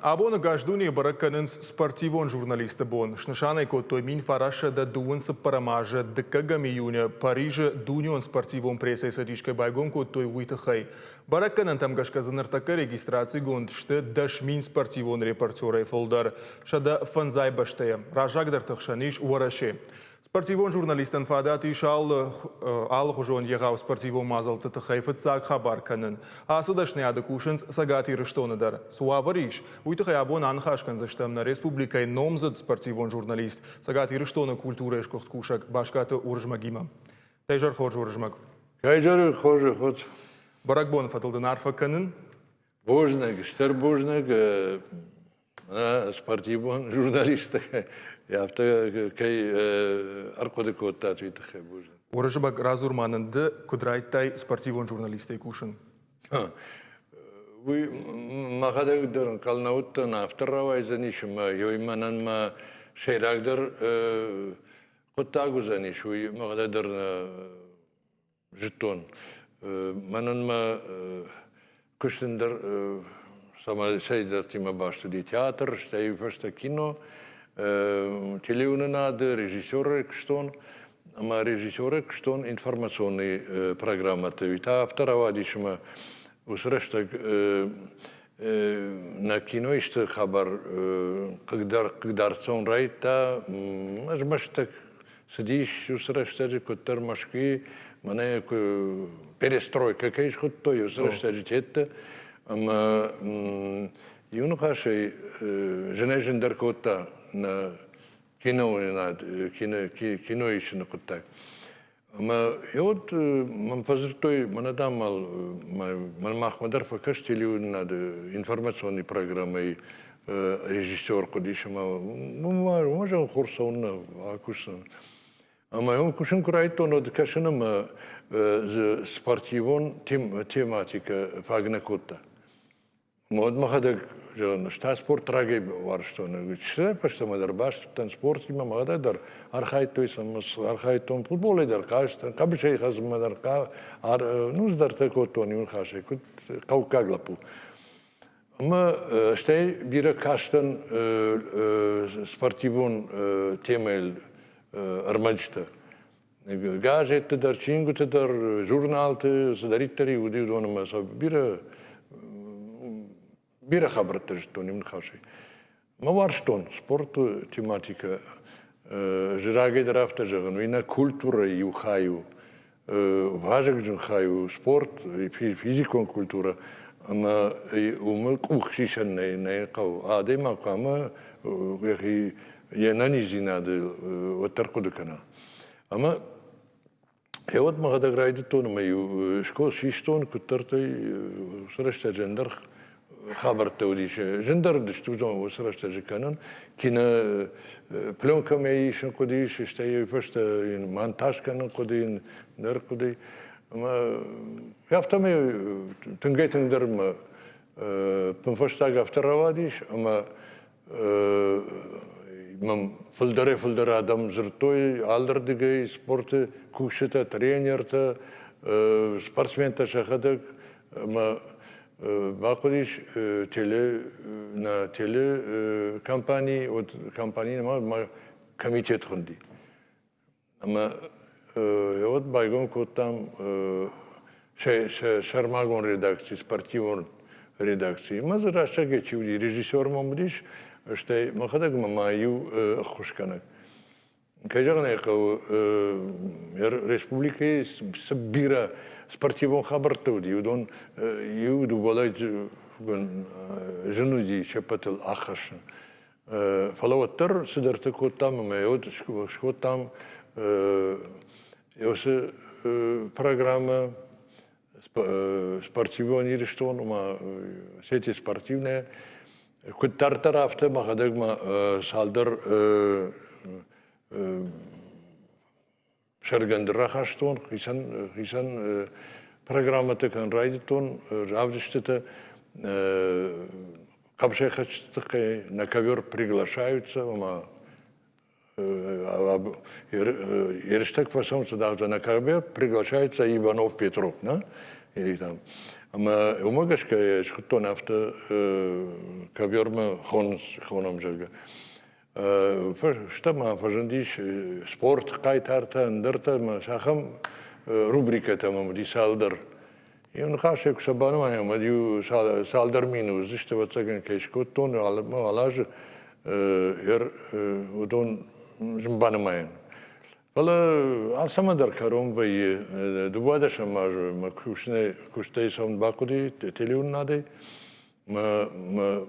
Абона гаждуни баракканынс спортивон журналисты бон. Шнышанай ко тоймин фараша да дуынсы парамажа дыккагам июня Парижа дунион спортивон прессой садишкай байгон ко той уйтыхай. Баракканын там гашказыныртака регистрации гондышты дашмин спортивон репортерай фолдар. Шада фанзай баштая. Ражагдар тахшаниш уараше. Спортивон журналистан фадати шал хужон егау спортивон мазал тытыхайфыт саг хабар канын. Асыдашны адыкушынс сагати рыштоныдар. Суавариш, уйтыхай абон анхашкан заштамна республикай номзад спортивон журналист. Сагати рыштоны культура ешкохт кушак башкаты уржмагима. Тайжар ходжу уржмаг. Тайжар ходжу ход. Баракбон фатылдын арфа канын. Божнак, штар божнак, спортивон журналист. Yaptı kay arkada kotta tweet'e bujun. Uğraşıbak razurmanında kudraytay sportivon jurnalistay kuşun. Bu mağada dörün kalnavutta naftarrava izanişim yoymanan ma şeyragdır kotta guzaniş bu mağada dörün jeton. Manan ma kuştundur sama şeydir tima başladı tiyatr, işte başta kino. Телеуненады, режиссеры кштон, ама режиссеры кштон информационный программаты. Ведь авторова дишма усрештак на кино иште хабар, когда сон райта, маш так сидишь усрештаджи коттер машки, мане перестройка кайш хоттой усрештаджи тетте, ама юнухашей женежендер котта на кино еще на кутак. И вот man позыртой, man адамал, man махмадар факаш телеунады информационной программой режиссер кудишма, можем курсовна, акусан. А мы кушин курайто, но дкашинам спортивон тематика фагнакута. Мод махадак Šta sport tragedija var što ne. Sve pa što madar baš ten sport ima mada dar arhajto sam arhajtom futbol dar kažta kabi şey haz madar ka ar nuz dar tako to ni haše kut kao kaglapu. Ama işte bir kaştan sportivon temel armacta. Gazete dar çingut dar jurnalte zadaritari udi donma bir haberdir что не нахожи. Мавар что спорт тематика жираге драфта жаган вина культура юхаю важек жухаю спорт физикон культура ама умыл кухшишан не кау адема кама яхи янанизинады отаркудыкана ама вот магада грайды тонмаю школ шиштон кутартай срашта жандар خبر تودیش جندر دشتوزون وسرشت جکانن کینا پلنکم ایشون کدیش اشتایی پشت این مانتاژ کنن کدین نر کدی اما یافتم تنگی تندرم پنفشتا گفتر روادیش اما من فلدر آدم زرتوی آلدر دیگه سپورت کوشته ترینر تا سپورتسمن تا شخدک اما Bakıdiş tele kampanya ama komitet hundi. Ama evet baygon kottam şarmagon redaksiyi, sportivon redaksiyi. Mazır aşağı geçiyor. Rejisör mamdiş, işte makadak mamayu hoşkanak. Kajağın eko Respublika'yı sabira спортивон хабарта уди, удон юду балайт женуди чепател ахашн. Фалаваттар сидерте коттам, меот шкоттам, ёсе программа спортивон ириштон, ма сети спортивная. Куттар тарафта махадагма салдар Şergendira haşton, hisan programmata kan rayditon, равдиштета, капше хачтыка на ковер приглашаются, Ерштак фасонца давно на ковер приглашается Иванов Петров, или там. Ama umaga şkaya çıktı nafta kabyorma xonam jaga. İşte ma fajandiş sport kaytarta ndırta ma şaham rubrika tamam di saldır. Yun karşı kusabanı var ama diyor saldır minus işte vatsagan keşkut ton alma alaj her udon jimbanmayın. Valla alsamadar karom bayi duvada şamar ma kuştay savun bakudi televizyon naday ma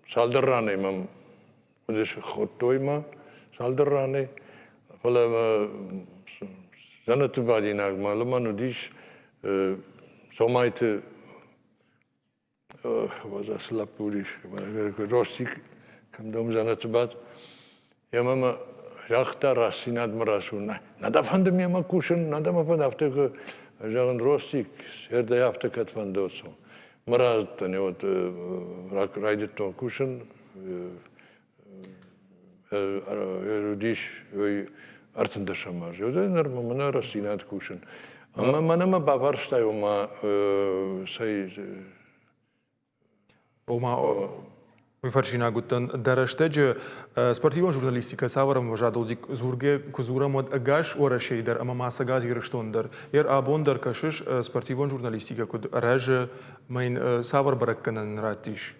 saldırranay ma udeş xottoyma saldırranay valla zanatı badinag maluma nudiş somaytı vaza slapuriş rostik kamdom zanatı bad yamama Жахта расинад мрасуна. Надо фандем яма кушен, надо ма подавте ка жаган ростик, серда яфте кат фандосо. Мразта не вот райдет то кушен, эрудиш ой артында шамар. Жода нормально расинад кушен. Ама манама баварштай ома сай Ома Farcina guten darăștege sportivon jurnalistică savaram vajadoldik zurge kuzura mod agash ora sheider ama masagat hirstonder abonder kashish sportivon jurnalistică kud raje main savar barakkanan ratish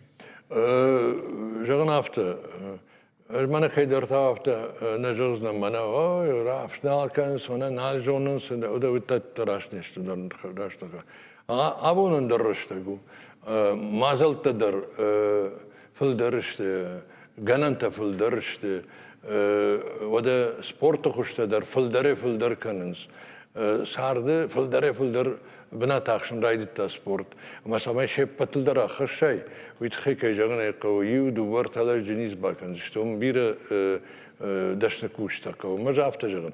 Jagan hafta mana kaydarta hafta najozna mana o rafnal kan sona najonun sında o da utat taraşneştudan raştaga abonun darıştagu mazaltadar Fıldırıştı, gananta fıldırıştı, o da sportu kuştadır, fıldırı kanınız. Sardı, fıldırı, bina takşın raydıtta sport. Ama sama şep patıldır akış şey. Vitxi kayacağın ekav, yiv duvar talar ciniz bakınız. İşte onun biri daşna kuşta kav, maca aftacağın.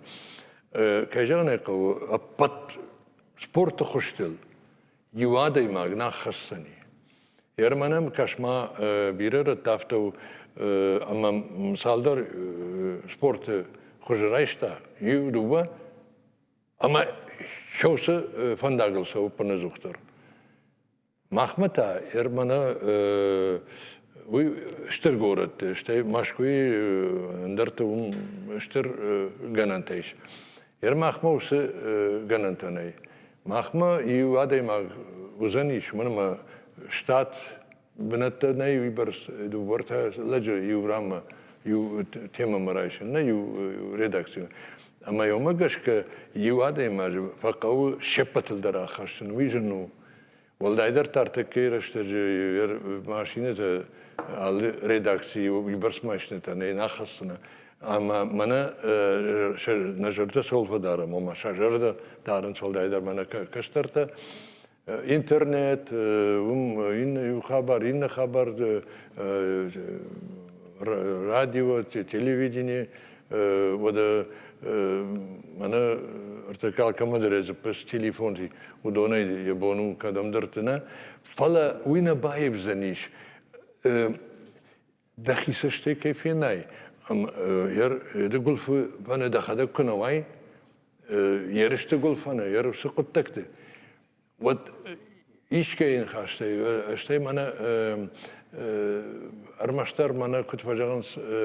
Kayacağın ekav, pat sportu kuştul, yivaday magna xastani. Yermanım kaşma birer tafta ama saldar sportu kujrayışta yuduva ama şosu fandagılsa upana zuhtar. Mahmeta yermana uy iştir gorat işte maşkuy ndarta iştir ganantayış. Yermahma usı ganantanay. Mahma yu adayma uzaniş manama Штат бната на юберс до върта лъджа юрама ю тема марайшен на ю редакция. Ама йома гашка ю ада имаже факау шепатыл дара хашын вижену. Валдайдар тартакера штаже ер машината ал редакция юберс машината не нахасна. Ama mana najarda solfa darım ama şajarda darın soldayдар mana kaştarta internet, in haber, radyo, televidение, вода, mana artık kalkamadır ezipes telefonu, o da ona yabonu kadamdırtına, fala uyna bayıp zaniş, dahi işte keyfinay, yer de golfü bana daha kunavay, yer işte golfana, yer sıkıttaktı. Вот ишкейн хаштай, аштай мана армаштар мана кутважаган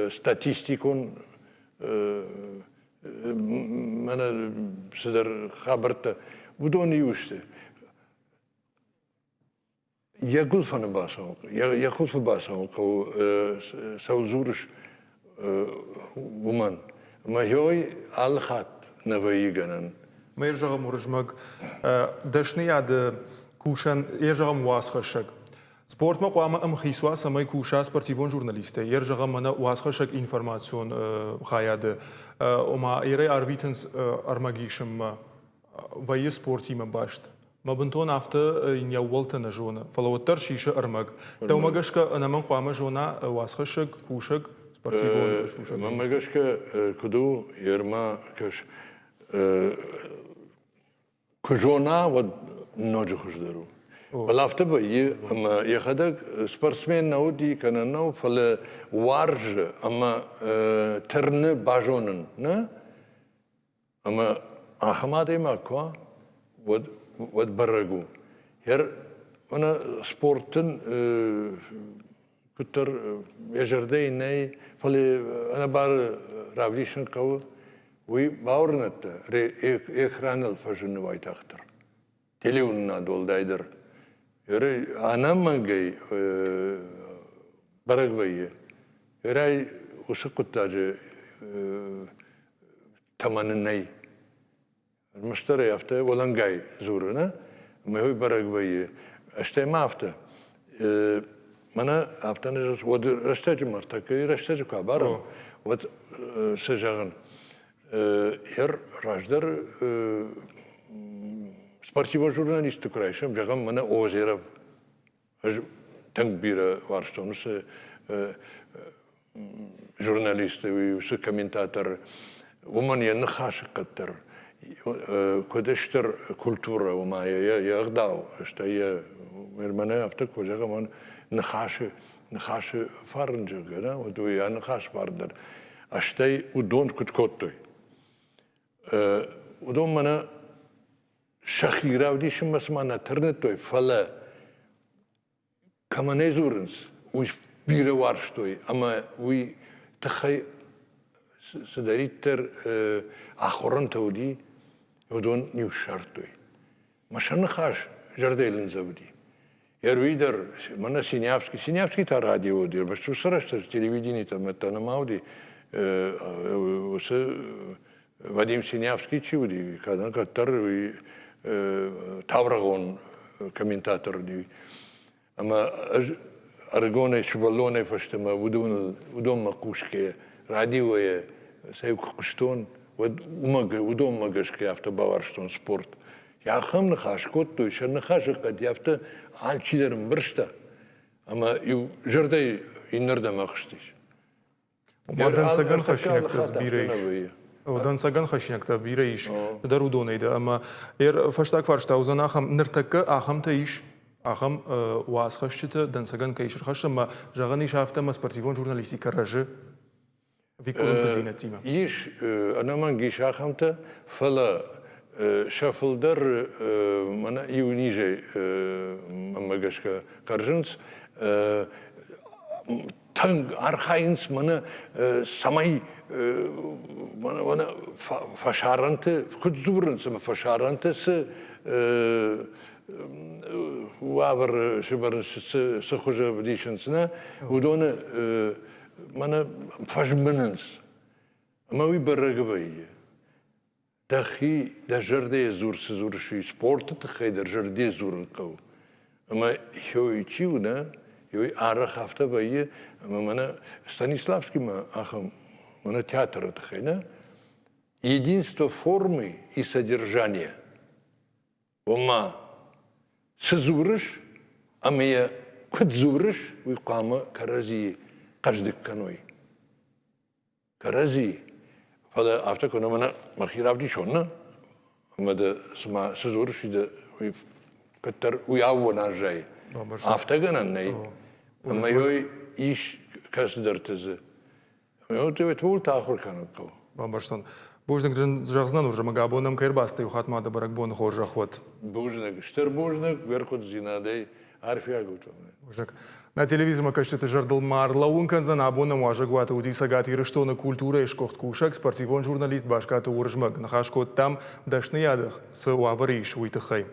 статистикон мана сидер хабарта будон юште. Я гулфана басам, я хулфа басам, кау саузурш уман. Махой алхат наваиганан. ما يرجع مرجمك دشني عاد كوشان يرجع مواسخشك سبورت ما قوام خيسوا سماي كوشا سبورتيفون جورناليستي يرجع منا واسخشك انفورماسيون خايد وما يري ارفيتنس ارماجيشم وي سبورتي ما باشت ما بنتون after in jou woltene zone فلوتر شيشه ارماج تو ما گشك انا من قوام جونا واسخشك كوشك سبورتيفون شوشك ما گشك كدو يرما كش Kujona ve nocu kuşları. Balafta bu iyi ama yakada sportsmen naudi kanana fal varj ama terne bajonun ne ama ahmade makwa ve barragu her Bana sportun kutar yaşarday ney falan ana bar ravlişin kavu ve bağırnattı ekranal fajını vaytaktır. Televizyonda doldaydır. Yürü anam gay baragbayı. Yürü usu kuttacı tamanın ney. Müşteri yaptı olan gay zoruna. Mehוי baragbayı. İşte ma hafta. Mana haftanın o rastacı var. Takı rastacı kabarım. O sıcağın. Her rajdar sportiv jurnalist Ukrayşım. Jagam mana ozera. Tank bir varstığımız jurnalist ve komentator. Uman yanı haşıkattır. Kodeştir kultura uma yağdav. İşte ya mermana yaptık o zaman nıhaşı farınca göre o da ya nıhaş vardır. İşte o don kutkottoy. O don bana şahirav dişim basmana tırnıtoy fala kamane zorunuz. O biri var ştoy ama o tıkay sıdarittir ahorun tavdi o don niu şartoy. Maşanı haş jardelin zavdi. Ярвидер, мана Синявский та радио дир, баш срашта телевидение там это на мауди, Вадим Синявский чуди, когда катар Таврагон комментатор ди, ама аргоне швалоне фаштема удом макушке радиое сейк куштон, удом магашке автобаварштон спорт. Я хам нахашкот, то еще нахашкот, я авто alçilerim birşte ama jerde innerden makştiş. Odan sagan xaşinaktas bireyş. Odan sagan xaşinakta bireyş. Darudonaydı ama faştak varşta uzan aham nırtakka aham ta iş. Aham was xaşçıta dan sagan kayşır xaşta ama jagani şafta ma sportivon jurnalistika rajı. Vikolun tazinatime. İş anaman giş aham ta fala Шафлдар мана иуниже магашка каржынс танг архайнс мана самай мана фашаранты кудзурынс фашаранты с уавр шибарынс с хуже дишынсна удоны мана фашмынынс ама уй барагвай Дахи да жарде зурши спорта тахай да жарде зурн кау. Ама хёй чивна, хёй ара хафта бае, ама мана Станиславский ма ахам мана театр тахай на. Единство формы и содержания. Ома сзурыш, ама я кудзурыш, уй кама карази каждый каной. Карази. Fada hafta konu bana mahiravdi şonna, ama da sma sezor şide katar uyavona jay. Hafta ganan ney, ama yoy iş kasdırtısı. Yoy tevet vol tahur kanat kau. Бабаштан. Божник жахзнан уже магабоном кайрбасты ухатмада баракбон хоржахот. Божник, штер божник, верхот зинадей, арфиагутом. Божник. На телевизоре качты жардылмар лаункан за набоном ажагуата уди сагати рештона культура ишкохт кушак спортивон журналист башката уржмаг. Нахашкот там дашны ядах с уавариш уйтахай.